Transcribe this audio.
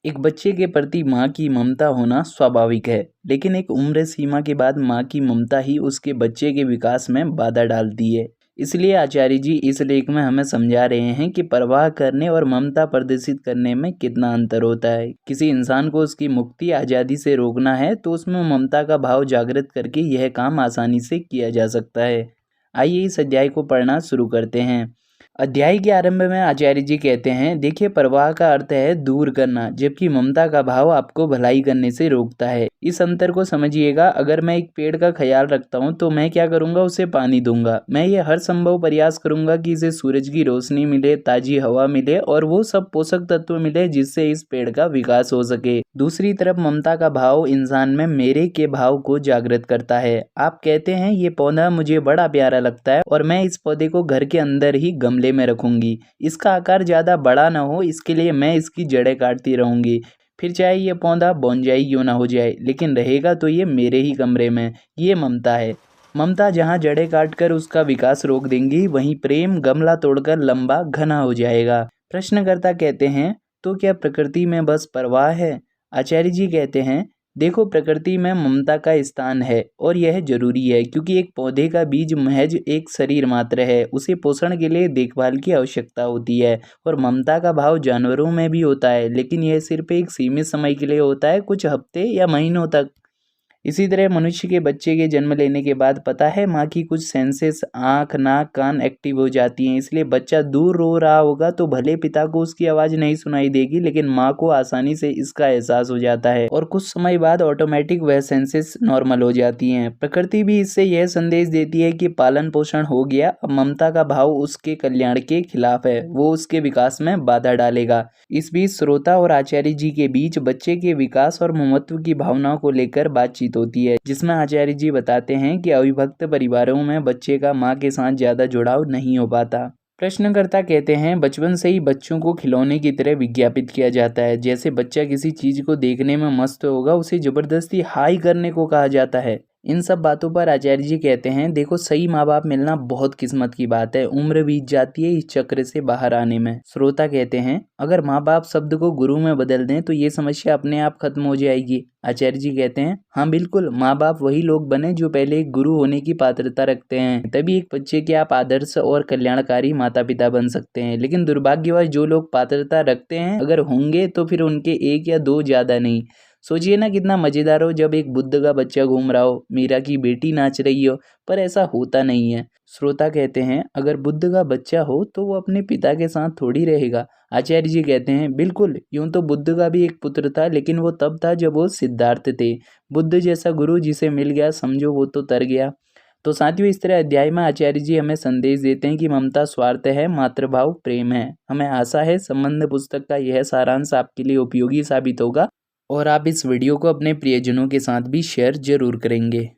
एक बच्चे के प्रति माँ की ममता होना स्वाभाविक है, लेकिन एक उम्र सीमा के बाद माँ की ममता ही उसके बच्चे के विकास में बाधा डालती है। इसलिए आचार्य जी इस लेख में हमें समझा रहे हैं कि परवाह करने और ममता प्रदर्शित करने में कितना अंतर होता है। किसी इंसान को उसकी मुक्ति आज़ादी से रोकना है तो उसमें ममता का भाव जागृत करके यह काम आसानी से किया जा सकता है। आइए इस अध्याय को पढ़ना शुरू करते हैं। अध्याय के आरंभ में आचार्य जी कहते हैं, देखिए परवाह का अर्थ है दूर करना, जबकि ममता का भाव आपको भलाई करने से रोकता है। इस अंतर को समझिएगा। अगर मैं एक पेड़ का ख्याल रखता हूँ तो मैं क्या करूँगा, उसे पानी दूंगा। मैं ये हर संभव प्रयास करूँगा कि इसे सूरज की रोशनी मिले, ताजी हवा मिले और वो सब पोषक तत्व मिले जिससे इस पेड़ का विकास हो सके। दूसरी तरफ ममता का भाव इंसान में मेरे के भाव को जागृत करता है। आप कहते हैं ये पौधा मुझे बड़ा प्यारा लगता है और मैं इस पौधे को घर के अंदर ही गमले में रखूंगी। इसका आकार ज़्यादा बड़ा ना हो, इसके लिए मैं इसकी जड़ें काटती रहूंगी। फिर चाहे ये पौधा बोंजाई क्यों ना हो जाए, लेकिन रहेगा तो ये मेरे ही कमरे में। ये ममता है। ममता जहाँ जड़ें काटकर उसका विकास रोक देंगी, वहीं प्रेम गमला तोड़कर लंबा घना हो जाएगा। प्रश्नकर्ता कहते हैं, तो क्या प्रकृति में बस परवाह है? आचार्य जी कहते हैं, देखो प्रकृति में ममता का स्थान है और यह जरूरी है, क्योंकि एक पौधे का बीज महज एक शरीर मात्र है। उसे पोषण के लिए देखभाल की आवश्यकता होती है और ममता का भाव जानवरों में भी होता है, लेकिन यह सिर्फ एक सीमित समय के लिए होता है, कुछ हफ्ते या महीनों तक। इसी तरह मनुष्य के बच्चे के जन्म लेने के बाद पता है माँ की कुछ सेंसेस आँख नाक कान एक्टिव हो जाती हैं। इसलिए बच्चा दूर रो रहा होगा तो भले पिता को उसकी आवाज़ नहीं सुनाई देगी, लेकिन माँ को आसानी से इसका एहसास हो जाता है और कुछ समय बाद ऑटोमेटिक वह सेंसेस नॉर्मल हो जाती हैं। प्रकृति भी इससे यह संदेश देती है कि पालन पोषण हो गया। अब ममता का भाव उसके कल्याण के खिलाफ है, वो उसके विकास में बाधा डालेगा। इस बीच श्रोता और आचार्य जी के बीच बच्चे के विकास और ममत्व की भावनाओं को लेकर बातचीत होती है, जिसमें आचार्य जी बताते हैं कि अविभक्त परिवारों में बच्चे का माँ के साथ ज्यादा जुड़ाव नहीं हो पाता। प्रश्नकर्ता कहते हैं, बचपन से ही बच्चों को खिलौने की तरह विज्ञापित किया जाता है। जैसे बच्चा किसी चीज को देखने में मस्त होगा, उसे जबरदस्ती हाई करने को कहा जाता है। इन सब बातों पर आचार्य जी कहते हैं, देखो सही माँ बाप मिलना बहुत किस्मत की बात है। उम्र बीत जाती है इस चक्र से बाहर आने में। श्रोता कहते हैं, अगर माँ बाप शब्द को गुरु में बदल दें तो ये समस्या अपने आप खत्म हो जाएगी। आचार्य जी कहते हैं, हाँ बिल्कुल, माँ बाप वही लोग बने जो पहले एक गुरु होने की पात्रता रखते हैं, तभी एक बच्चे के आप आदर्श और कल्याणकारी माता पिता बन सकते हैं। लेकिन दुर्भाग्यवश जो लोग पात्रता रखते हैं अगर होंगे तो फिर उनके एक या दो ज्यादा नहीं। सोचिए ना कितना मजेदार हो जब एक बुद्ध का बच्चा घूम रहा हो, मीरा की बेटी नाच रही हो, पर ऐसा होता नहीं है। श्रोता कहते हैं, अगर बुद्ध का बच्चा हो तो वो अपने पिता के साथ थोड़ी रहेगा। आचार्य जी कहते हैं, बिल्कुल, यूं तो बुद्ध का भी एक पुत्र था, लेकिन वो तब था जब वो सिद्धार्थ थे। बुद्ध जैसा गुरु जिसे मिल गया समझो वो तो तर गया। तो साथियों, इस तरह अध्याय में आचार्य जी हमें संदेश देते हैं कि ममता स्वार्थ है, मातृभाव प्रेम है। हमें आशा है संबंध पुस्तक का यह सारांश आपके लिए उपयोगी साबित होगा और आप इस वीडियो को अपने प्रियजनों के साथ भी शेयर जरूर करेंगे।